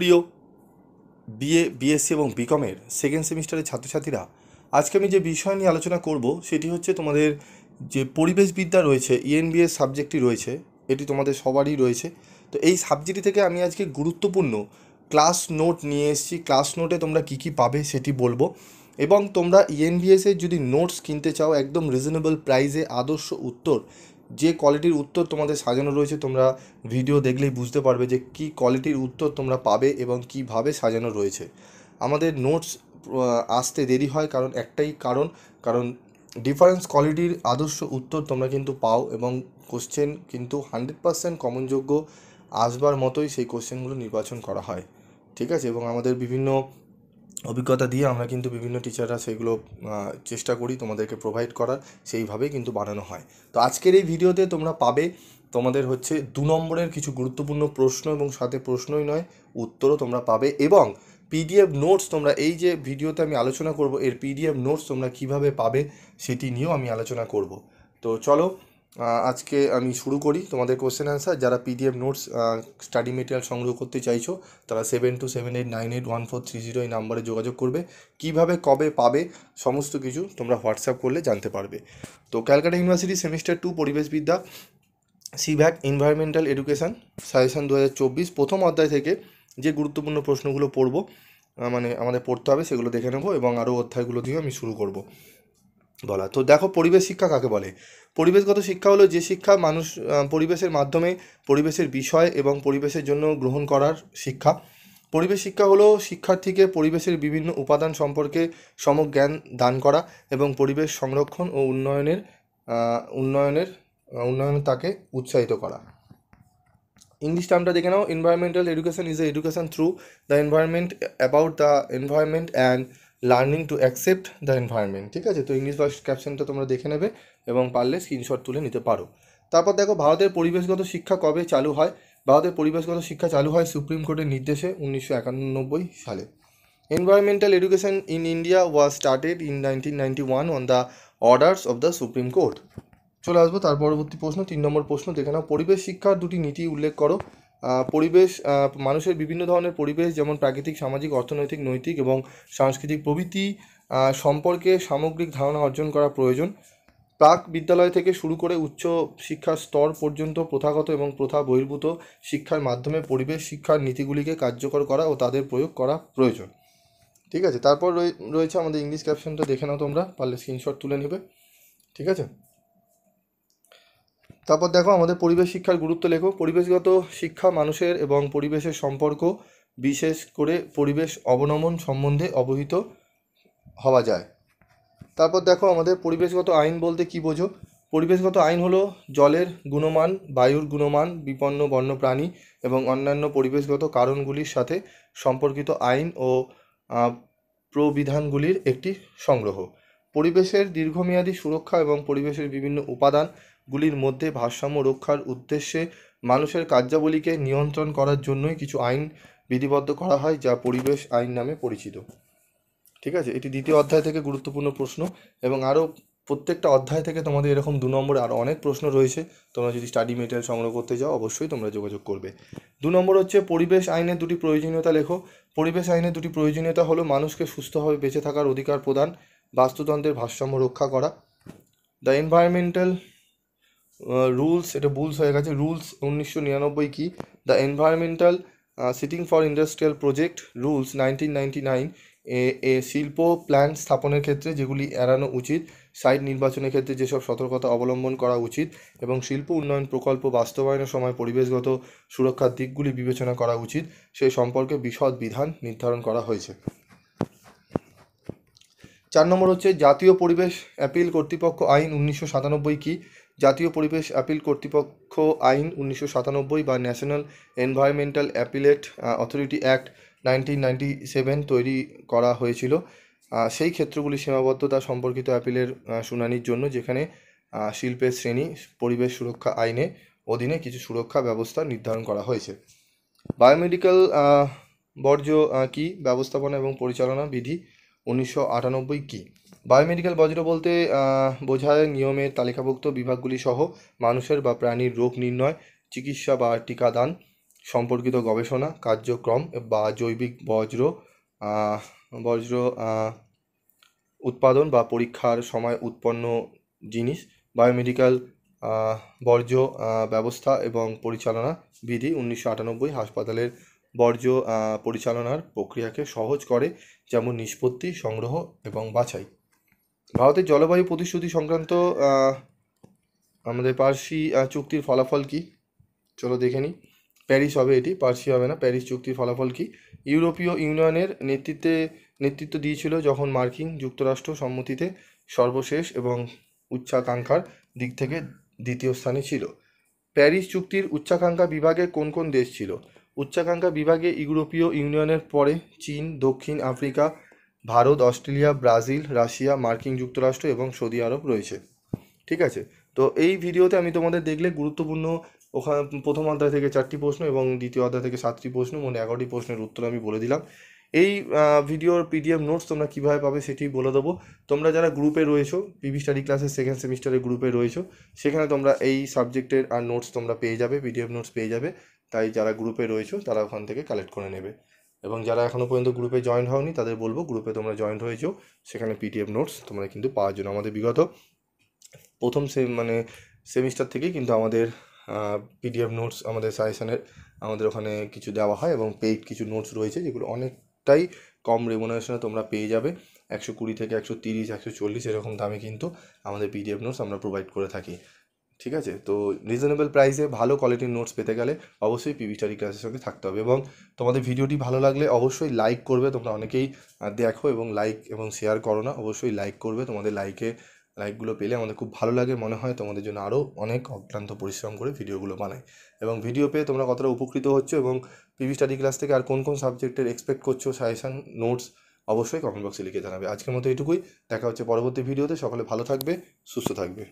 সুপ্রিয় BA BSc এবং বিকমের second সেমিস্টারের ছাত্রছাত্রীরা, আজকে আমি যে বিষয় নিয়ে আলোচনা করব সেটি হচ্ছে তোমাদের যে পরিবেশবিদ্যা রয়েছে, ইএনবিএস সাবজেক্টটি রয়েছে, এটি তোমাদের সবারই রয়েছে। তো এই সাবজেক্টটি থেকে আমি আজকে গুরুত্বপূর্ণ ক্লাস নোট নিয়ে এসেছি। ক্লাস নোটে তোমরা কী কী পাবে সেটি বলবো, এবং তোমরা ইএনবিএসের যদি নোটস কিনতে চাও একদম রিজনেবল প্রাইসে আদর্শ উত্তর, যে কোয়ালিটির উত্তর তোমাদের সাজানো রয়েছে, তোমরা ভিডিও দেখলেই বুঝতে পারবে যে কী কোয়ালিটির উত্তর তোমরা পাবে এবং কীভাবে সাজানো রয়েছে। আমাদের নোটস আসতে দেরি হয় কারণ একটাই কারণ ডিফারেন্স কোয়ালিটির আদর্শ উত্তর তোমরা কিন্তু পাও, এবং কোশ্চেন কিন্তু 100% কমনযোগ্য আসবার মতোই সেই কোশ্চেনগুলো নির্বাচন করা হয়। ঠিক আছে, এবং আমাদের বিভিন্ন অভিজ্ঞতা দিয়ে আমরা কিন্তু বিভিন্ন টিচাররা সেগুলো চেষ্টা করি তোমাদেরকে প্রোভাইড করার, সেইভাবেই কিন্তু বানানো হয়। তো আজকের এই ভিডিওতে তোমরা পাবে তোমাদের হচ্ছে 2 নম্বরের কিছু গুরুত্বপূর্ণ প্রশ্ন, এবং সাথে প্রশ্নই নয় উত্তরও তোমরা পাবে, এবং পিডিএফ নোটস তোমরা এই যে ভিডিওতে আমি আলোচনা করব এর পিডিএফ নোটস তোমরা কিভাবে পাবে সেটি নিয়েও আমি আলোচনা করব। তো চলো আজকে আমি শুরু করি তোমাদের কোশ্চেন অ্যান্সার। যারা পিডিএফ নোটস স্টাডি মেটেরিয়াল সংগ্রহ করতে চাইছো তারা 7278981430 এই নাম্বারে যোগাযোগ করবে। কিভাবে কবে পাবে সমস্ত কিছু তোমরা হোয়াটসঅ্যাপ করলে জানতে পারবে। তো Calcutta university semester 2 পরিবেশবিদ্যা, সিভ্যাক environmental education suggestion 2024 প্রথম অধ্যায় থেকে যে গুরুত্বপূর্ণ প্রশ্নগুলো পড়ব, মানে আমাদের পড়তে হবে, সেগুলো দেখে নেব, এবং আরও অধ্যায়গুলো দিয়ে আমি শুরু করব বলা। তো দেখো, পরিবেশ শিক্ষা কাকে বলে? পরিবেশগত শিক্ষা হলো যে শিক্ষা মানুষ পরিবেশের মাধ্যমে পরিবেশের বিষয় এবং পরিবেশের জন্য গ্রহণ করার শিক্ষা। পরিবেশ শিক্ষা হলো শিক্ষার্থীকে পরিবেশের বিভিন্ন উপাদান সম্পর্কে সম্যক জ্ঞান দান করা এবং পরিবেশ সংরক্ষণ ও উন্নয়নে তাকে উৎসাহিত করা। ইংলিশ টার্মটা দেখে নাও। Environmental education is a education through the environment, about the environment and learning to accept the environment. ঠিক আছে, তো ইংলিশ ভার্স ক্যাপশনটা তোমরা দেখে নেবে এবং পারলে স্ক্রিনশট তুলে নিতে পারো। তারপর দেখো, ভারতের পরিবেশগত শিক্ষা কবে চালু হয়? ভারতের পরিবেশগত শিক্ষা চালু হয় সুপ্রিম কোর্টের নির্দেশে 1991 সালে। Environmental education in India was started in 1991 on the orders of the supreme court. চলে আসবো তার পরবর্তী প্রশ্ন, 3 নম্বর প্রশ্ন দেখে নাও। পরিবেশ শিক্ষার দুটি নীতি উল্লেখ করো। পরিবেশ, মানুষের বিভিন্ন ধরনের পরিবেশ যেমন প্রাকৃতিক, সামাজিক, অর্থনৈতিক, নৈতিক এবং সাংস্কৃতিক প্রভৃতি সম্পর্কে সামগ্রিক ধারণা অর্জন করা প্রয়োজন। প্রাক বিদ্যালয় থেকে শুরু করে উচ্চ শিক্ষার স্তর পর্যন্ত প্রথাগত এবং প্রথা বহির্ভূত শিক্ষার মাধ্যমে পরিবেশ শিক্ষার নীতিগুলিকে কার্যকর করা ও তাদের প্রয়োগ করা প্রয়োজন। ঠিক আছে, তারপর রয়েছে আমাদের ইংলিশ ক্যাপশনটা দেখে নাও, তোমরা পারলে স্ক্রিনশট তুলে নেবে। ঠিক আছে, তারপর দেখো আমাদের পরিবেশ শিক্ষার গুরুত্ব লেখো। পরিবেশগত শিক্ষা মানুষের এবং পরিবেশের সম্পর্ক, বিশেষ করে পরিবেশ অবনমন সম্বন্ধে অবহিত হওয়া যায়। তারপর দেখো আমাদের পরিবেশগত আইন বলতে কী বোঝো? পরিবেশগত আইন হলো জলের গুণমান, বায়ুর গুণমান, বিপন্ন বন্যপ্রাণী এবং অন্যান্য পরিবেশগত কারণগুলির সাথে সম্পর্কিত আইন ও প্রবিধানগুলির একটি সংগ্রহ। পরিবেশের দীর্ঘমেয়াদী সুরক্ষা এবং পরিবেশের বিভিন্ন উপাদানগুলির মধ্যে ভারসাম্য রক্ষার উদ্দেশ্যে মানুষের কার্যাবলীকে নিয়ন্ত্রণ করার জন্যই কিছু আইন বিধিবদ্ধ করা হয়, যা পরিবেশ আইন নামে পরিচিত। ঠিক আছে, এটি দ্বিতীয় অধ্যায় থেকে গুরুত্বপূর্ণ প্রশ্ন, এবং আরও প্রত্যেকটা অধ্যায় থেকে তোমাদের এরকম 2 নম্বরে আরও অনেক প্রশ্ন রয়েছে। তোমরা যদি স্টাডি মেটেরিয়াল সংগ্রহ করতে যাও অবশ্যই তোমরা যোগাযোগ করবে। 2 নম্বর হচ্ছে পরিবেশ আইনের দুটি প্রয়োজনীয়তা লেখো। পরিবেশ আইনের দুটি প্রয়োজনীয়তা হলো মানুষকে সুস্থভাবে বেঁচে থাকার অধিকার প্রদান, বাস্তুতন্ত্রের ভারসাম্য রক্ষা করা। দ্য এনভায়রনমেন্টাল রুলস, এটা বুলস হয়ে গেছে, রুলস 1999 কি? The environmental siting for industrial project rules 1999 এ শিল্প প্ল্যান্ট স্থাপনের ক্ষেত্রে যেগুলি এড়ানো উচিত, সাইট নির্বাচনের ক্ষেত্রে যেসব সতর্কতা অবলম্বন করা উচিত এবং শিল্প উন্নয়ন প্রকল্প বাস্তবায়নের সময় পরিবেশগত সুরক্ষার দিকগুলি বিবেচনা করা উচিত সে সম্পর্কে বিশদ বিধান নির্ধারণ করা হয়েছে। 4 নম্বর হচ্ছে জাতীয় পরিবেশ অ্যাপিল কর্তৃপক্ষ আইন 1997 কি? জাতীয় পরিবেশ আপিল কর্তৃপক্ষ আইন 1997 বা national environmental appellate authority act 1997 তৈরি করা হয়েছিল সেই ক্ষেত্রগুলি সীমাবদ্ধতা সম্পর্কিত অ্যাপিলের শুনানির জন্য, যেখানে শিল্পের শ্রেণী পরিবেশ সুরক্ষা আইনে অধীনে কিছু সুরক্ষা ব্যবস্থা নির্ধারণ করা হয়েছে। বায়োমেডিক্যাল বর্জ্য কি? ব্যবস্থাপনা এবং পরিচালনা বিধি 1998 কি? বায়োমেডিক্যাল বর্জ্য বলতে বোঝায় নিয়মের তালিকাভুক্ত বিভাগগুলি সহ মানুষের বা প্রাণীর রোগ নির্ণয়, চিকিৎসা বা টিকাদান, সম্পর্কিত গবেষণা কার্যক্রম বা জৈবিক বজ্র উৎপাদন বা পরীক্ষার সময় উৎপন্ন জিনিস, বায়োমেডিক্যাল বর্জ্য ব্যবস্থা এবং পরিচালনা বিধি 1998 হাসপাতালের বর্জ্য পরিচালনার প্রক্রিয়াকে সহজ করে, যেমন নিষ্পত্তি, সংগ্রহ এবং বাছাই। ভারতের জলবায়ু প্রতিশ্রুতি সংক্রান্ত আমাদের পার্সি চুক্তির ফলাফল কি, চলো দেখে নিই। প্যারিস হবে, এটি পার্সি হবে না। প্যারিস চুক্তির ফলাফল কি? ইউরোপীয় ইউনিয়নের নেতৃত্ব দিয়েছিল যখন মার্কিন যুক্তরাষ্ট্র সম্মতিতে সর্বশেষ এবং উচ্চাকাঙ্ক্ষার দিক থেকে দ্বিতীয় স্থানে ছিল। প্যারিস চুক্তির উচ্চাকাঙ্ক্ষা বিভাগে কোন কোন দেশ ছিল? উচ্চাকাঙ্ক্ষা বিভাগে ইউরোপীয় ইউনিয়নের পরে চীন, দক্ষিণ Africa, Bharat, Australia, Brazil, Russia, মার্কিন যুক্তরাষ্ট্র এবং সৌদি আরব রয়েছে। ঠিক আছে, তো এই ভিডিওতে আমি তোমাদের দেখলে গুরুত্বপূর্ণ ওখানে প্রথম অধ্যায় থেকে 4টি প্রশ্ন এবং দ্বিতীয় অধ্যায় থেকে 7টি প্রশ্ন, মোট 11টি প্রশ্নের উত্তর আমি বলে দিলাম। এই ভিডিওর পিডিএফ নোটস তোমরা কীভাবে পাবে সেটি বলে দেবো। তোমরা যারা গ্রুপে রয়েছো, পিভি স্টাডি ক্লাসের সেকেন্ড সেমিস্টারের গ্রুপে রয়েছো, সেখানে তোমরা এই সাবজেক্টের আর নোটস তোমরা পেয়ে যাবে, পিডিএফ নোটস পেয়ে যাবে। তাই যারা গ্রুপে রয়েছো তারা ওখান থেকে কালেক্ট করে নেবে। এবং যারা এখনও পর্যন্ত গ্রুপে জয়েন হওনি তাদের বলবো গ্রুপে তোমরা জয়েন হয়েছো, সেখানে পিডিএফ নোটস তোমরা কিন্তু পাওয়ার জন্য আমাদের বিগত প্রথম সেমিস্টার থেকেই কিন্তু আমাদের পিডিএফ নোটস আমাদের সাজেশনের আমাদের ওখানে কিছু দেওয়া হয় এবং পেইড কিছু নোটস রয়েছে যেগুলো অনেকটাই কম রেমুনারেশনে তোমরা পেয়ে যাবে। 120 থেকে 130, 140 এরকম দামে কিন্তু আমাদের পিডিএফ নোটস আমরা প্রোভাইড করে থাকি। ঠিক আছে, তো রিজনেবল প্রাইসে ভালো কোয়ালিটির নোটস পেতে গেলে অবশ্যই পিভি স্টাডি ক্লাসের সঙ্গে থাকতে হবে। এবং তোমাদের ভিডিওটি ভালো লাগলে অবশ্যই লাইক করবে। তোমরা অনেকেই দেখো এবং লাইক এবং শেয়ার করো না, অবশ্যই লাইক করবে। তোমাদের লাইকগুলো পেলে আমাদের খুব ভালো লাগে, মনে হয় তোমাদের জন্য আরও অনেক অক্লান্ত পরিশ্রম করে ভিডিওগুলো বানাই। এবং ভিডিও পেয়ে তোমরা কতটা উপকৃত হচ্ছ এবং পিভি স্টাডি ক্লাস থেকে আর কোন কোন সাবজেক্টের এক্সপেক্ট করছো সাজেশান নোটস অবশ্যই কমেন্ট বক্সে লিখে জানাবে। আজকের মতো এটুকুই, দেখা হচ্ছে পরবর্তী ভিডিওতে। সকলে ভালো থাকবে, সুস্থ থাকবে।